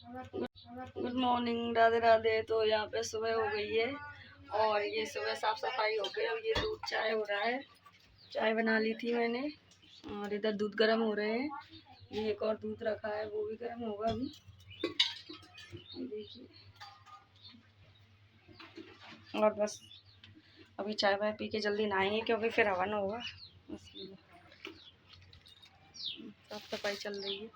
Good morning, Radhe Radhe. तो यहाँ पे सुबह हो गई है और ये सुबह साफ सफाई हो गई। और ये दूध चाय हो रहा है, चाय बना ली थी मैंने। और इधर दूध गर्म हो रहे हैं। ये एक और दूध रखा है, वो भी गर्म होगा अभी। देखिए, और बस अभी चाय वाय पी के जल्दी नहाएंगे क्योंकि फिर हवन होगा, इसलिए साफ सफाई चल रही है।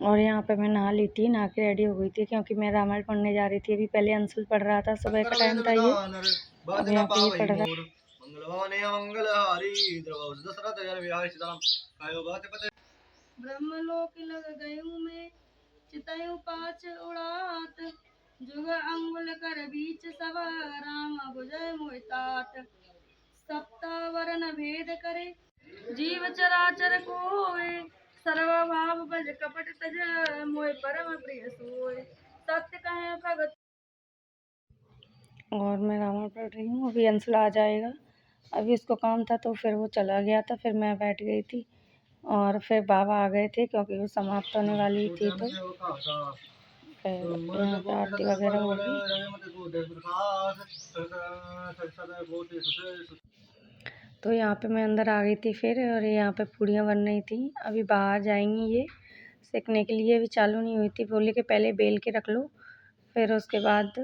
और यहाँ पे मैं नहा ली थी, नहा के रेडी हो गई थी क्योंकि मैं रामायण पढ़ने जा रही थी। अभी पहले अंशुल पढ़ रहा था, सुबह का टाइम था ये। अब यहाँ पे ये पढ़ रहा है। ब्रह्मलोक लग गयूं में चितयूं पाँच उड़ात, जुग अंगुल कर बीच सब राम बुझय मोहि तात। सप्तावरण भेद करे जीव चराचर कोय, सर्वभाव बज कपट तज मोय परम प्रिय सोय। सत्य कहें भगत। और मैं रामायण पढ़ रही हूँ। अभी अंशुल आ जाएगा, अभी उसको काम था तो फिर वो चला गया था, फिर मैं बैठ गई थी। और फिर बाबा आ गए थे क्योंकि वो समाप्त होने वाली थी। तो फिर यहाँ पे आरती वगैरह होगी। तो यहाँ पे मैं अंदर आ गई थी फिर, और यहाँ पे पूड़ियाँ बन रही थी। अभी बाहर जाएंगी ये सेकने के लिए, अभी चालू नहीं हुई थी। बोले कि पहले बेल के रख लो, फिर उसके बाद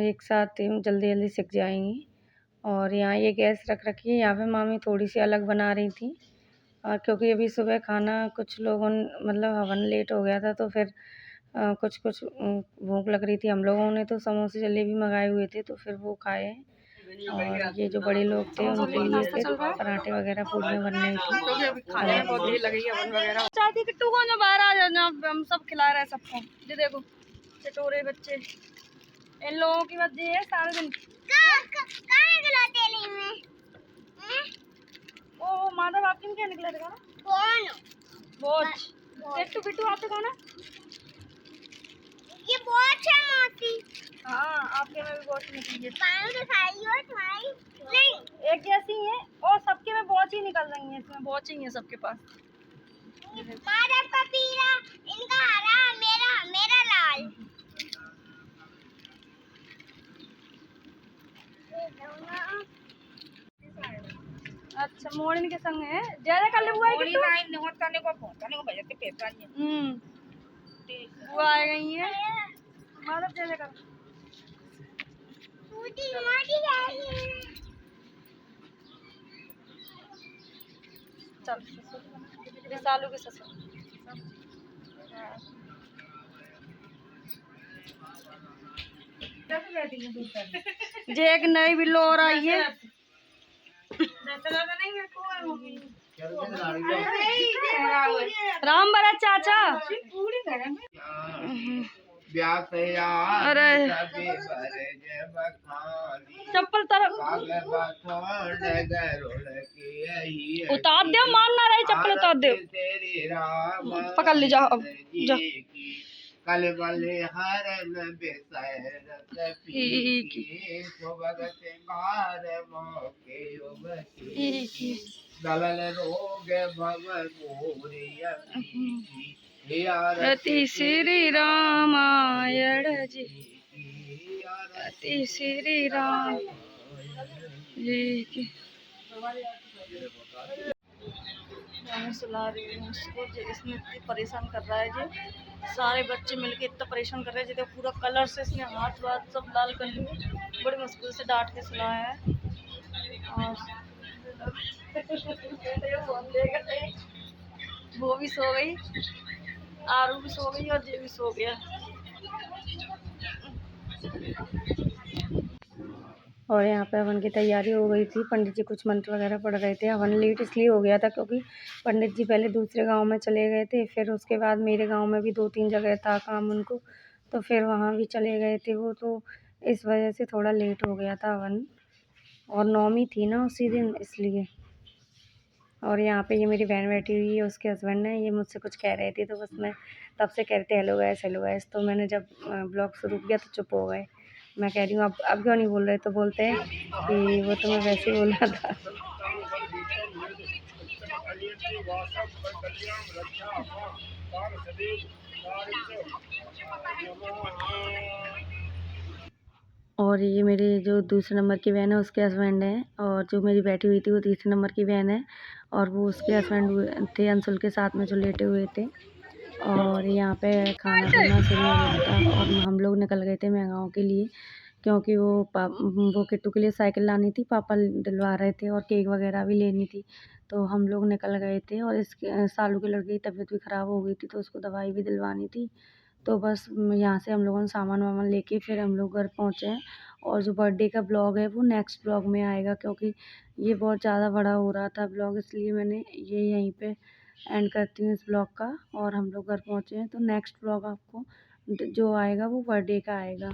एक साथ जल्दी जल्दी सिक जाएंगी। और यहाँ ये गैस रख रखी है। यहाँ पे मामी थोड़ी सी अलग बना रही थी, और क्योंकि अभी सुबह खाना कुछ लोगों मतलब हवन लेट हो गया था, तो फिर कुछ भूख लग रही थी। हम लोगों ने तो समोसे जलेबी मंगाए हुए थे, तो फिर वो खाए हैं। और ये जो बड़े लोग थे उनके लिए फिर पराठे वगैरह पूड़ियाँ बन रही थी। अभी खाने में बहुत देर लगेगी, हवन वगैरह। चाहती किट्टू को ना बाहर आ जाना, हम सब खिला रहे हैं सबको। ये देखो चटोरे बच्चे, इन लोगों की वजह है सारे दिन। ओ माधव आपके क्या निकला था कौन? बोच। किट्टू बिट्टू आपके कौन है? ये बोच है मोती। हाँ, आपके में भी बोच निकली है। तुम्हारी नहीं, एक जैसी है और सबके में बोच ही निकल रही है। इसमें बोच ही है सबके पास। माधव का पीला, इनका हरा, मेरा लाल। अच्छा, मोड़न के संग है ज्यादा कर ले। बुआ की नहीं होता ने को पहुंचाने को बजे के पेपर है। बुआ आ गई है। माधव ज्यादा कर टूटी मोटी है। चल विशालू के ससुर जे एक नई बिल्लो और आई है। राम बड़ा चाचा। अरे चप्पल तरफ उतार दे, मारना रही चप्पल उतार दे। पकड़ ली जाओ अब जा। कल वाले हरन दलल रोग रति श्री रामायण जी, रति श्री राम जी की। मैं सुला रही हूँ उसको, इसमें इतनी परेशान कर रहा है जी। सारे बच्चे मिलके इतना परेशान कर रहे हैं, जैसे पूरा कलर से इसने हाथ वाथ सब लाल कर लिए। बड़ी मुश्किल से डांट के सुलाया है। और वो भी सो गई, आरू भी सो गई और जे भी सो गया। और यहाँ पे हवन की तैयारी हो गई थी। पंडित जी कुछ मंत्र वगैरह पढ़ रहे थे। हवन लेट इसलिए हो गया था क्योंकि पंडित जी पहले दूसरे गांव में चले गए थे, फिर उसके बाद मेरे गांव में भी 2-3 जगह था काम उनको, तो फिर वहाँ भी चले गए थे वो, तो इस वजह से थोड़ा लेट हो गया था हवन। और नौमी थी ना उसी दिन, इसलिए। और यहाँ पे ये मेरी बहन बैठी हुई है, उसके हस्बैंड है। ये मुझसे कुछ कह रहे थे, तो बस मैं तब से कहते हेलो गैस हेलो गैस। तो मैंने जब ब्लॉग शुरू किया तो चुप हो गए। मैं कह रही हूँ अब क्यों नहीं बोल रहे, तो बोलते हैं कि वो तुम्हें वैसे ही बोला था। और ये मेरे जो दूसरे नंबर की बहन है उसके हस्बैंड हैं, और जो मेरी बैठी हुई थी वो तीसरे नंबर की बहन है, और वो उसके हस्बैंड थे अंशुल के साथ में जो लेटे हुए थे। और यहाँ पे खाना पीना शुरू हो गया था और हम लोग निकल गए थे महंगाओं के लिए, क्योंकि वो किट्टू के लिए साइकिल लानी थी, पापा दिलवा रहे थे, और केक वगैरह भी लेनी थी। तो हम लोग निकल गए थे, और इसके सालू के लड़के की तबीयत भी ख़राब हो गई थी, तो उसको दवाई भी दिलवानी थी। तो बस यहाँ से हम लोगों ने सामान वामान लेके फिर हम लोग घर पहुँचे हैं। और जो बर्थडे का ब्लॉग है वो नेक्स्ट ब्लॉग में आएगा, क्योंकि ये बहुत ज़्यादा बड़ा हो रहा था ब्लॉग, इसलिए मैंने ये यहीं पे एंड करती हूँ इस ब्लॉग का। और हम लोग घर पहुँचे हैं, तो नेक्स्ट ब्लॉग आपको जो आएगा वो बर्थडे का आएगा।